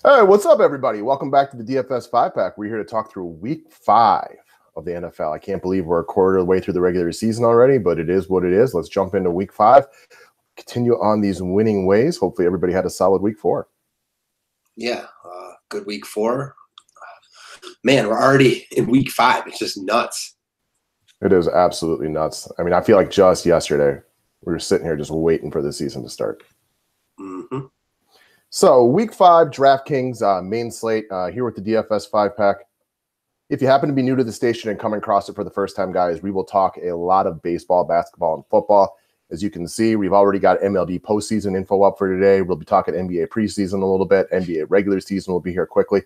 Hey, what's up, everybody? Welcome back to the DFS 5-Pack. We're here to talk through Week 5 of the NFL. I can't believe we're a quarter of the way through the regular season already, but it is what it is. Let's jump into Week 5. Continue on these winning ways. Hopefully everybody had a solid Week 4. Yeah, good Week 4. Man, we're already in Week 5. It's just nuts. It is absolutely nuts. I mean, I feel like just yesterday we were sitting here just waiting for the season to start. Mm-hmm. So Week 5, Draftkings, main slate, here with the DFS 5-Pack. If you happen to be new to the station and coming across it for the first time, guys, we will talk a lot of baseball, basketball, and football. As you can see, we've already got MLB postseason info up for today. We'll be talking NBA preseason a little bit. NBA regular season will be here quickly.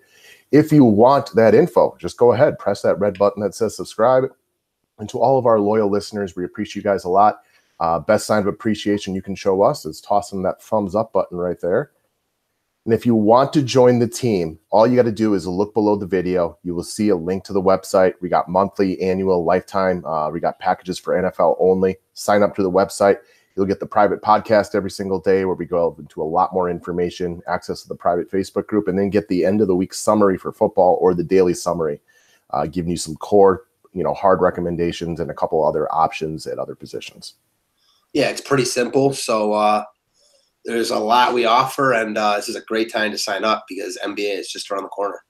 If you want that info, just go ahead, press that red button that says subscribe. And to all of our loyal listeners, we appreciate you guys a lot. Best sign of appreciation you can show us is tossing that thumbs up button right there. And if you want to join the team, all you got to do is look below the video. You will see a link to the website. We got monthly, annual, lifetime. We got packages for NFL only. Sign up to the website. You'll get the private podcast every single day where we go into a lot more information, access to the private Facebook group, and then get the end of the week summary for football or the daily summary, giving you some core, hard recommendations and a couple other options at other positions. Yeah, it's pretty simple. So, there's a lot we offer, and this is a great time to sign up because NBA is just around the corner.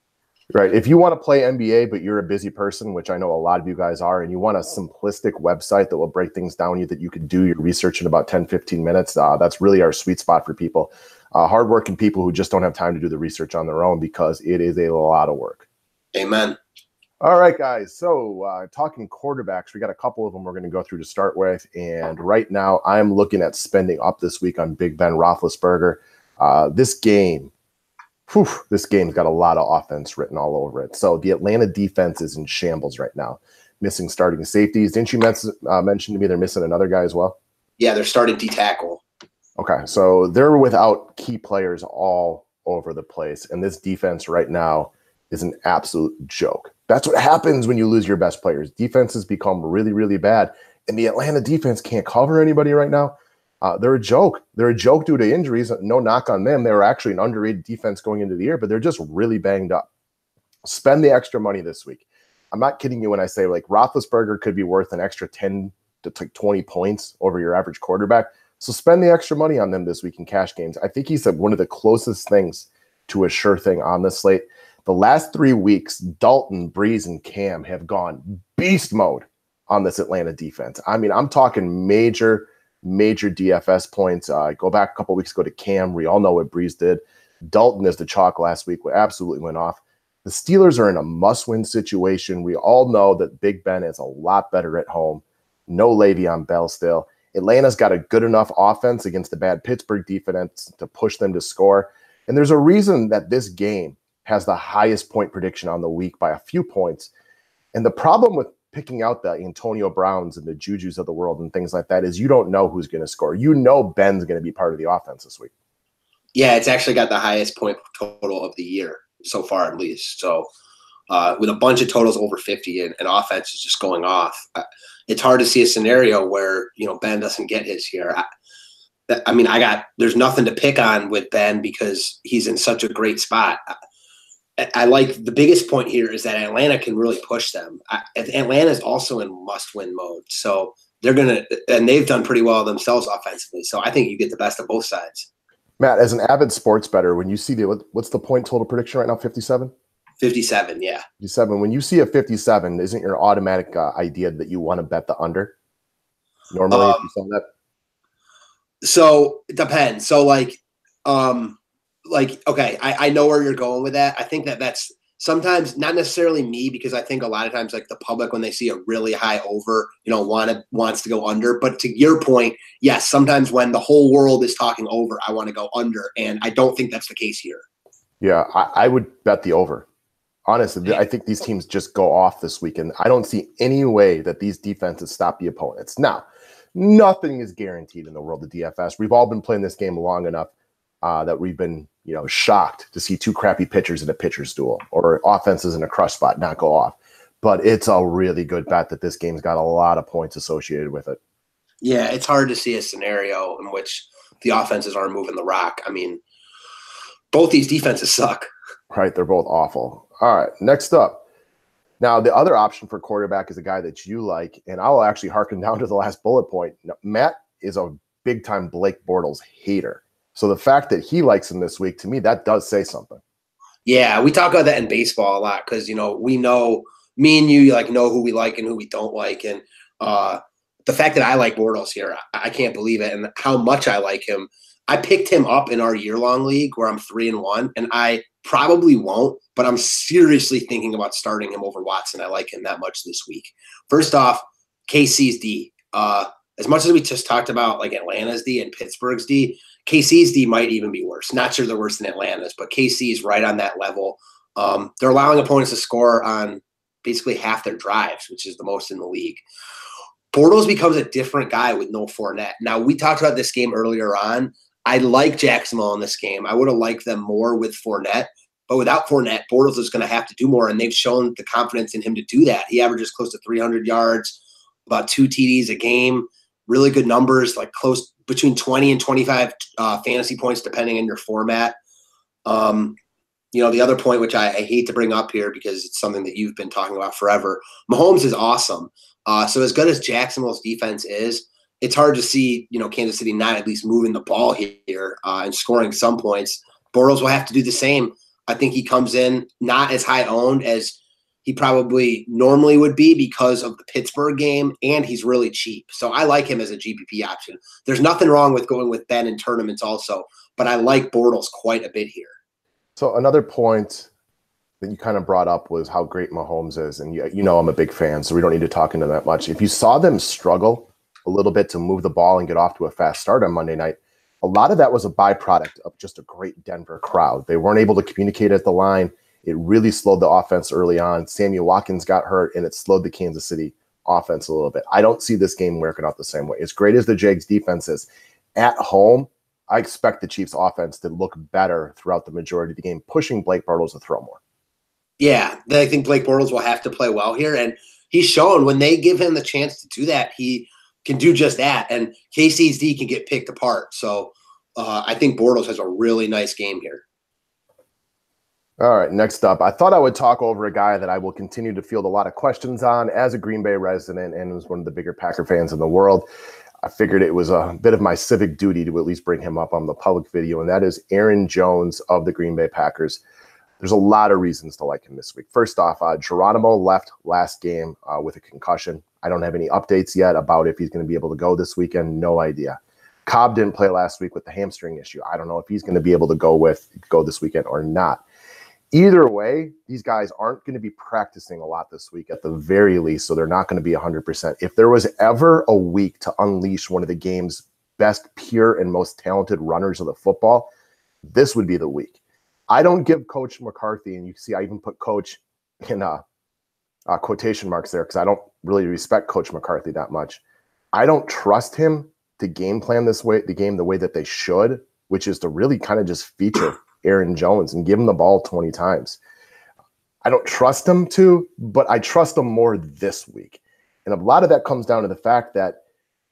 Right. If you want to play NBA, but you're a busy person, which I know a lot of you guys are, and you want a simplistic website that will break things down that you can do your research in about 10, 15 minutes, that's really our sweet spot for people. Hardworking people who just don't have time to do the research on their own because it is a lot of work. Amen. All right, guys. So talking quarterbacks, we got a couple of them we're going to go through to start with. And right now I'm looking at spending up this week on Big Ben Roethlisberger. This game's got a lot of offense written all over it. So the Atlanta defense is in shambles right now, missing starting safeties. Didn't you mention to me they're missing another guy as well? Yeah, they're starting D-tackle. Okay, so they're without key players all over the place. And this defense right now is an absolute joke. That's what happens when you lose your best players. Defenses become really, really bad. And the Atlanta defense can't cover anybody right now. They're a joke. They're a joke due to injuries. No knock on them. They were actually an underrated defense going into the year, but they're just really banged up. Spend the extra money this week. I'm not kidding you when I say like Roethlisberger could be worth an extra 10 to 20 points over your average quarterback. So spend the extra money on them this week in cash games. I think he's one of the closest things to a sure thing on the slate. The last 3 weeks, Dalton, Breeze, and Cam have gone beast mode on this Atlanta defense. I mean, I'm talking major DFS points. Go back a couple weeks ago to Cam. We all know what Breeze did. Dalton is the chalk last week. Absolutely went off. The Steelers are in a must-win situation. We all know that Big Ben is a lot better at home. No Le'Veon Bell still. Atlanta's got a good enough offense against the bad Pittsburgh defense to push them to score. And there's a reason that this game has the highest point prediction on the week by a few points. And the problem with picking out the Antonio Browns and the Jujus of the world and things like that is you don't know who's going to score. You know Ben's going to be part of the offense this week. Yeah, it's actually got the highest point total of the year so far, at least. So with a bunch of totals over 50 and offense is just going off, it's hard to see a scenario where, Ben doesn't get his here. There's nothing to pick on with Ben because he's in such a great spot. I like the biggest point here is that Atlanta can really push them. Atlanta is also in must-win mode, so they've done pretty well themselves offensively. So I think you get the best of both sides. Matt, as an avid sports bettor, when you see what's the point total prediction right now? 57? 57, yeah. 57. When you see a 57, isn't your automatic idea that you want to bet the under? Normally, if you saw that. So it depends. So okay, I know where you're going with that. I think that's sometimes not necessarily me because I think a lot of times like the public when they see a really high over, wants to go under. But to your point, yes, sometimes when the whole world is talking over, I want to go under, and I don't think that's the case here. Yeah, I would bet the over. Honestly, I think these teams just go off this weekend. I don't see any way that these defenses stop the opponents. Now, nothing is guaranteed in the world of DFS. We've all been playing this game long enough that we've been shocked to see two crappy pitchers in a pitcher's duel or offenses in a crush spot not go off. But it's a really good bet that this game's got a lot of points associated with it. Yeah, it's hard to see a scenario in which the offenses aren't moving the rock. I mean, both these defenses suck. Right, they're both awful. All right, next up. Now, the other option for quarterback is a guy that you like, and I'll actually harken down to the last bullet point. Now, Matt is a big-time Blake Bortles hater. So the fact that he likes him this week, to me, that does say something. Yeah, we talk about that in baseball a lot because, we know, me and you know who we like and who we don't like. And the fact that I like Bortles here, I can't believe it. And how much I like him. I picked him up in our year-long league where I'm 3-1, and I probably won't, but I'm seriously thinking about starting him over Watson. I like him that much this week. First off, KC's D. As much as we just talked about like Atlanta's D and Pittsburgh's D, KC's D might even be worse. Not sure they're worse than Atlanta's, but KC is right on that level. They're allowing opponents to score on basically half their drives, which is the most in the league. Bortles becomes a different guy with no Fournette. Now, we talked about this game earlier on. I like Jacksonville in this game. I would have liked them more with Fournette, but without Fournette, Bortles is going to have to do more, and they've shown the confidence in him to do that. He averages close to 300 yards, about 2 TDs a game, really good numbers, like close between 20 and 25 fantasy points, depending on your format. The other point, which I hate to bring up here because it's something that you've been talking about forever, Mahomes is awesome. So as good as Jacksonville's defense is, it's hard to see, Kansas City not at least moving the ball here and scoring some points. Bortles will have to do the same. I think he comes in not as high owned as he probably normally would be because of the Pittsburgh game, and he's really cheap. So I like him as a GPP option. There's nothing wrong with going with Ben in tournaments also, but I like Bortles quite a bit here. So another point that you kind of brought up was how great Mahomes is, and I'm a big fan, so we don't need to talk into that much. If you saw them struggle a little bit to move the ball and get off to a fast start on Monday night, a lot of that was a byproduct of just a great Denver crowd. They weren't able to communicate at the line. It really slowed the offense early on. Sammy Watkins got hurt, and it slowed the Kansas City offense a little bit. I don't see this game working out the same way. As great as the Jags defense is, at home, I expect the Chiefs offense to look better throughout the majority of the game, pushing Blake Bortles to throw more. Yeah, I think Blake Bortles will have to play well here, and he's shown when they give him the chance to do that, he can do just that, and KC's D can get picked apart. So I think Bortles has a really nice game here. All right, next up, I thought I would talk over a guy that I will continue to field a lot of questions on as a Green Bay resident and was one of the bigger Packer fans in the world. I figured it was a bit of my civic duty to at least bring him up on the public video, and that is Aaron Jones of the Green Bay Packers. There's a lot of reasons to like him this week. First off, Geronimo left last game with a concussion. I don't have any updates yet about if he's going to be able to go this weekend. No idea. Cobb didn't play last week with the hamstring issue. I don't know if he's going to be able to go this weekend or not. Either way, these guys aren't going to be practicing a lot this week at the very least, so they're not going to be 100%. If there was ever a week to unleash one of the game's best pure and most talented runners of the football, this would be the week. I don't give Coach McCarthy, and you can see I even put Coach in quotation marks there because I don't really respect Coach McCarthy that much. I don't trust him to game plan the game the way that they should, which is to really kind of just feature Aaron Jones and give him the ball 20 times. I don't trust him to, but I trust him more this week. And a lot of that comes down to the fact that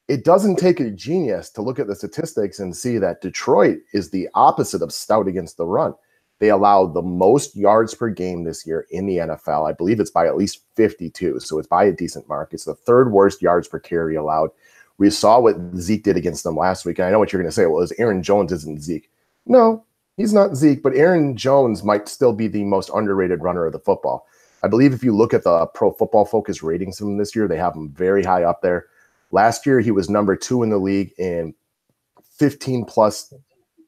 it doesn't take a genius to look at the statistics and see that Detroit is the opposite of stout against the run. They allowed the most yards per game this year in the NFL. I believe it's by at least 52, so it's by a decent mark. It's the third worst yards per carry allowed. We saw what Zeke did against them last week, and I know what you're going to say. Well, is Aaron Jones isn't Zeke? No, he's not Zeke, but Aaron Jones might still be the most underrated runner of the football. I believe if you look at the Pro Football Focus ratings from this year, they have him very high up there. Last year, he was number 2 in the league in 15-plus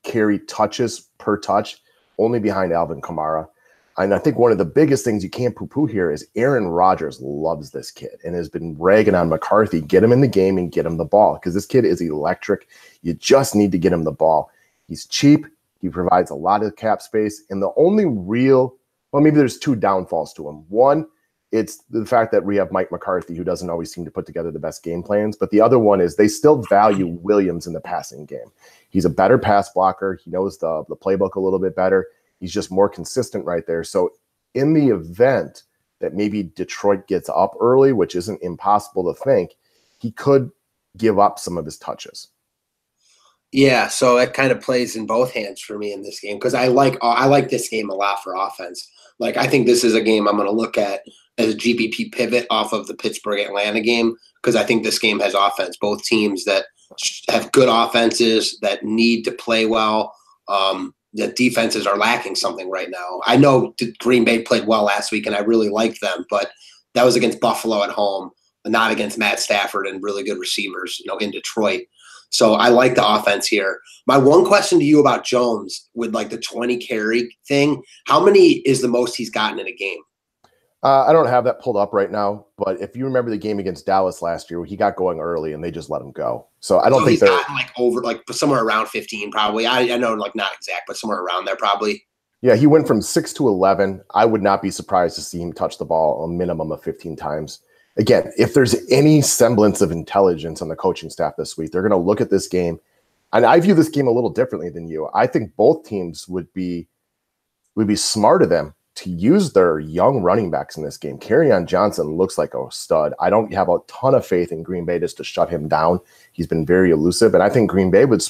carry touches per touch, only behind Alvin Kamara. And I think one of the biggest things you can't poo-poo here is Aaron Rodgers loves this kid and has been ragging on McCarthy. Get him in the game and get him the ball because this kid is electric. You just need to get him the ball. He's cheap. He provides a lot of cap space. And the only maybe there's 2 downfalls to him. One, it's the fact that we have Mike McCarthy, who doesn't always seem to put together the best game plans. But the other one is they still value Williams in the passing game. He's a better pass blocker. He knows the playbook a little bit better. He's just more consistent right there. So in the event that maybe Detroit gets up early, which isn't impossible to think, he could give up some of his touches. Yeah, so it kind of plays in both hands for me in this game because I like this game a lot for offense. Like I think this is a game I'm going to look at as a GPP pivot off of the Pittsburgh Atlanta game because I think this game has offense. Both teams that have good offenses that need to play well. The defenses are lacking something right now. I know Green Bay played well last week, and I really liked them, but that was against Buffalo at home, not against Matt Stafford and really good receivers, in Detroit. So I like the offense here. My one question to you about Jones with like the 20 carry thing, how many is the most he's gotten in a game? I don't have that pulled up right now, but if you remember the game against Dallas last year, he got going early and they just let him go. So I don't think he's gotten like over like somewhere around 15 probably. I know like not exact, but somewhere around there probably. Yeah, he went from 6 to 11. I would not be surprised to see him touch the ball a minimum of 15 times. Again, if there's any semblance of intelligence on the coaching staff this week, they're going to look at this game. And I view this game a little differently than you. I think both teams would be smart of them to use their young running backs in this game. Kerryon Johnson looks like a stud. I don't have a ton of faith in Green Bay just to shut him down. He's been very elusive. And I think Green Bay would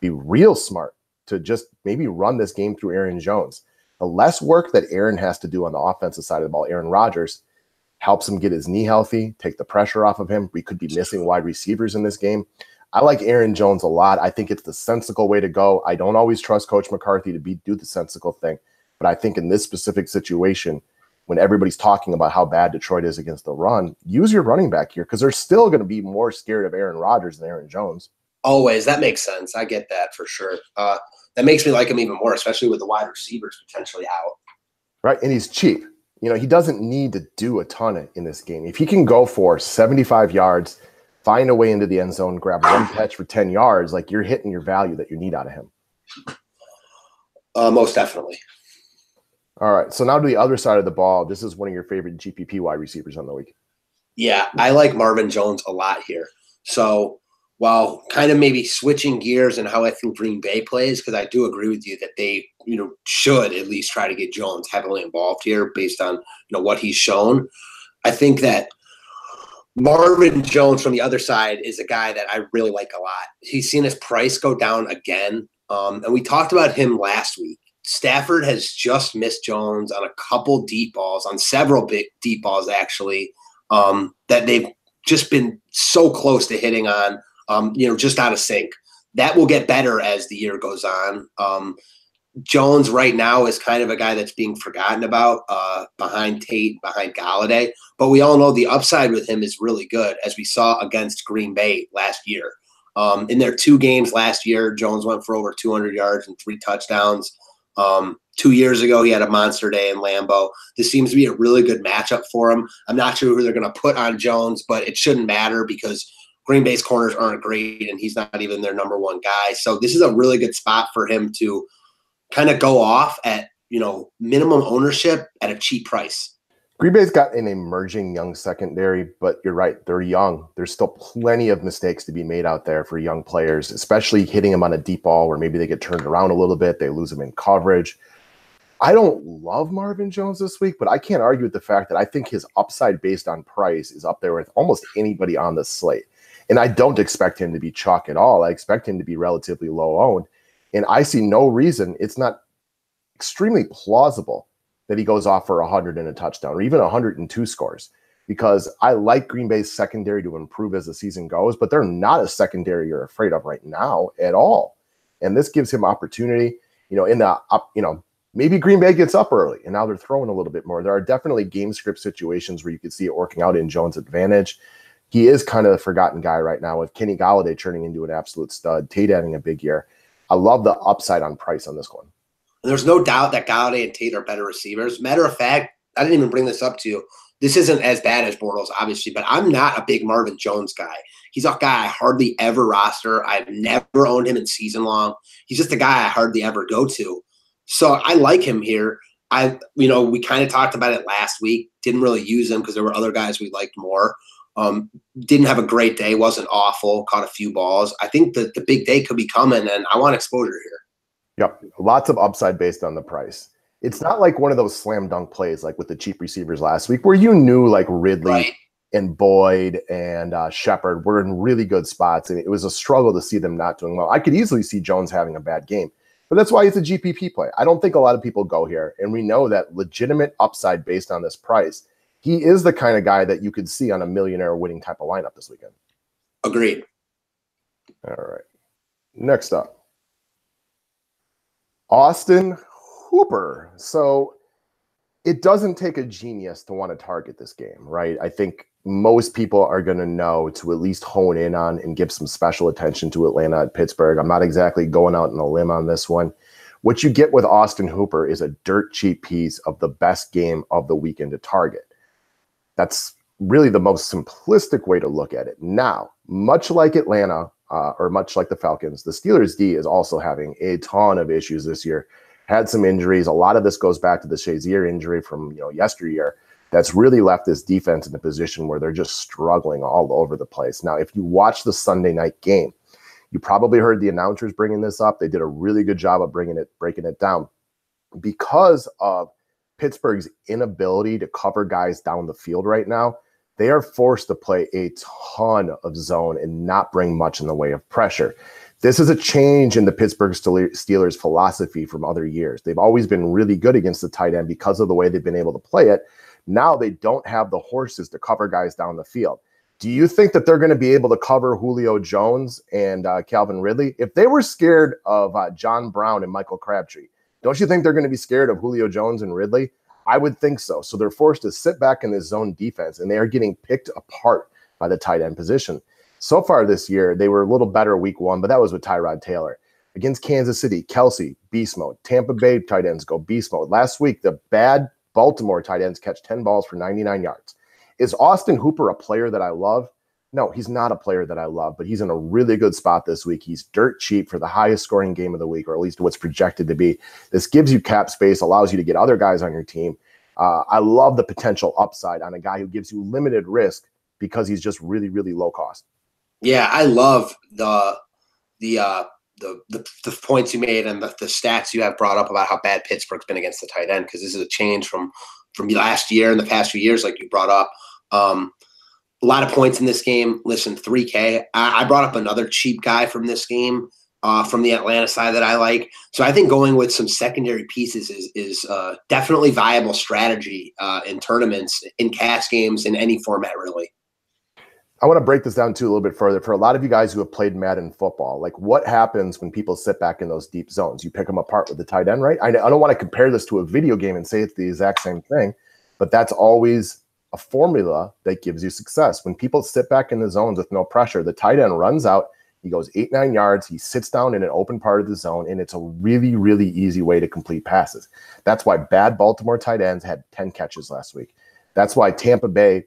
be real smart to just maybe run this game through Aaron Jones. The less work that Aaron has to do on the offensive side of the ball, Aaron Rodgers, helps him get his knee healthy, take the pressure off of him. We could be missing wide receivers in this game. I like Aaron Jones a lot. I think it's the sensible way to go. I don't always trust Coach McCarthy to do the sensible thing. But I think in this specific situation, when everybody's talking about how bad Detroit is against the run, use your running back here because they're still going to be more scared of Aaron Rodgers than Aaron Jones. Always. That makes sense. I get that for sure. That makes me like him even more, especially with the wide receivers potentially out. Right, and he's cheap. He doesn't need to do a ton in this game. If he can go for 75 yards, find a way into the end zone, grab one catch for 10 yards, like you're hitting your value that you need out of him. Most definitely. All right, so now to the other side of the ball. This is one of your favorite GPP wide receivers on the week. Yeah, I like Marvin Jones a lot here. So while kind of maybe switching gears and how I think Green Bay plays, because I do agree with you that they, should at least try to get Jones heavily involved here based on, what he's shown. I think that Marvin Jones from the other side is a guy that I really like a lot. He's seen his price go down again. And we talked about him last week. Stafford has just missed Jones on a couple deep balls, on several big deep balls actually, that they've just been so close to hitting on, just out of sync. That will get better as the year goes on. Jones right now is kind of a guy that's being forgotten about behind Tate, behind Galladay. But we all know the upside with him is really good, as we saw against Green Bay last year. In their 2 games last year, Jones went for over 200 yards and 3 touchdowns. 2 years ago, he had a monster day in Lambeau. This seems to be a really good matchup for him. I'm not sure who they're going to put on Jones, but it shouldn't matter because Green Bay's corners aren't great, and he's not even their number one guy. So this is a really good spot for him to kind of go off at, minimum ownership at a cheap price. Green Bay's got an emerging young secondary, but you're right. They're young. There's still plenty of mistakes to be made out there for young players, especially hitting them on a deep ball where maybe they get turned around a little bit. They lose them in coverage. I don't love Marvin Jones this week, but I can't argue with the fact that I think his upside based on price is up there with almost anybody on the slate. And I don't expect him to be chalk at all. I expect him to be relatively low owned. And I see no reason. It's not extremely plausible that he goes off for 100 and a touchdown or even 102 scores, because I like Green Bay's secondary to improve as the season goes, but they're not a secondary you're afraid of right now at all. And this gives him opportunity, maybe Green Bay gets up early and now they're throwing a little bit more. There are definitely game script situations where you could see it working out in Jones' advantage. He is kind of the forgotten guy right now with Kenny Galladay turning into an absolute stud, Tate having a big year. I love the upside on price on this one. There's no doubt that Galladay and Tate are better receivers. Matter of fact, I didn't even bring this up to you. This isn't as bad as Bortles, obviously, but I'm not a big Marvin Jones guy. He's a guy I hardly ever roster. I've never owned him in season long. He's just a guy I hardly ever go to. So I like him here. We kind of talked about it last week. Didn't really use him because there were other guys we liked more. Didn't have a great day. Wasn't awful. Caught a few balls. I think that the big day could be coming, and I want exposure here. Yep. Lots of upside based on the price. It's not like one of those slam dunk plays like with the cheap receivers last week where you knew like Ridley, right, and Boyd and Shepard were in really good spots, and it was a struggle to see them not doing well. I could easily see Jones having a bad game, but that's why he's a GPP play. I don't think a lot of people go here, and we know that legitimate upside based on this price. He is the kind of guy that you could see on a millionaire winning type of lineup this weekend. Agreed. All right. Next up, Austin Hooper. So it doesn't take a genius to want to target this game, right? I think most people are going to know to at least hone in on and give some special attention to Atlanta at Pittsburgh. I'm not exactly going out on a limb on this one. What you get with Austin Hooper is a dirt cheap piece of the best game of the weekend to target. That's really the most simplistic way to look at it. Now, much like Atlanta, or much like the Falcons, the Steelers' D is also having a ton of issues this year. Had some injuries. A lot of this goes back to the Shazier injury from yesteryear. That's really left this defense in a position where they're just struggling all over the place. Now, if you watch the Sunday night game, you probably heard the announcers bringing this up. They did a really good job of breaking it down. Because of Pittsburgh's inability to cover guys down the field right now, they are forced to play a ton of zone and not bring much in the way of pressure. This is a change in the Pittsburgh Steelers philosophy from other years. They've always been really good against the tight end because of the way they've been able to play it. Now they don't have the horses to cover guys down the field. Do you think that they're going to be able to cover Julio Jones and Calvin Ridley? If they were scared of John Brown and Michael Crabtree, don't you think they're going to be scared of Julio Jones and Ridley? I would think so. So they're forced to sit back in this zone defense, and they are getting picked apart by the tight end position. So far this year, they were a little better week one, but that was with Tyrod Taylor. Against Kansas City, Kelsey, beast mode. Tampa Bay tight ends go beast mode. Last week, the bad Baltimore tight ends catch 10 balls for 99 yards. Is Austin Hooper a player that I love? No, he's not a player that I love, but he's in a really good spot this week. He's dirt cheap for the highest scoring game of the week, or at least what's projected to be. This gives you cap space, allows you to get other guys on your team. I love the potential upside on a guy who gives you limited risk because he's just really, really low cost. Yeah, I love the points you made and the stats you have brought up about how bad Pittsburgh's been against the tight end, because this is a change from last year and the past few years, like you brought up. A lot of points in this game. Listen, 3K. I brought up another cheap guy from this game, from the Atlanta side that I like. So I think going with some secondary pieces is definitely viable strategy in tournaments, in cash games, in any format, really. I want to break this down too a little bit further. For a lot of you guys who have played Madden football, like what happens when people sit back in those deep zones? You pick them apart with the tight end, right? I don't want to compare this to a video game and say it's the exact same thing, but that's always a formula that gives you success. When people sit back in the zones with no pressure, the tight end runs out, he goes 8-9 yards, he sits down in an open part of the zone, and it's a really, really easy way to complete passes. That's why bad Baltimore tight ends had 10 catches last week. That's why Tampa Bay,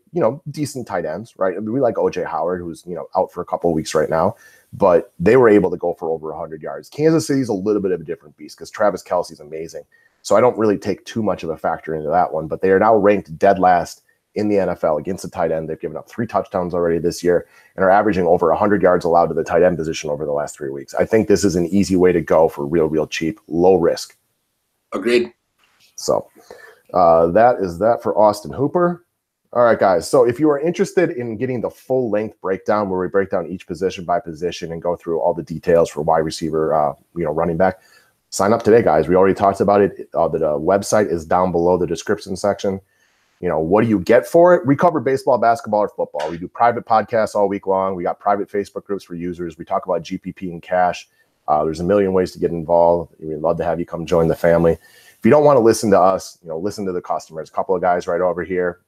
decent tight ends, right? I mean, we like O.J. Howard, who's, out for a couple of weeks right now, but they were able to go for over 100 yards. Kansas City's a little bit of a different beast because Travis Kelce's amazing. So I don't really take too much of a factor into that one, but they are now ranked dead last in the NFL against the tight end. They've given up 3 touchdowns already this year and are averaging over 100 yards allowed to the tight end position over the last 3 weeks. I think this is an easy way to go for real cheap, low risk. Agreed. So that is that for Austin Hooper. All right, guys. So if you are interested in getting the full length breakdown where we break down each position by position and go through all the details for wide receiver, running back, sign up today, guys. We already talked about it. The website is down below the description section. What do you get for it? We cover baseball, basketball, or football. We do private podcasts all week long. We got private Facebook groups for users. We talk about GPP and cash. There's a million ways to get involved. We'd love to have you come join the family. If you don't want to listen to us, listen to the customers. A couple of guys right over here,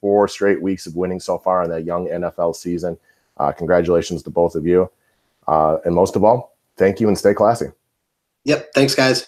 4 straight weeks of winning so far in that young NFL season. Congratulations to both of you. And most of all, thank you and stay classy. Yep. Thanks, guys.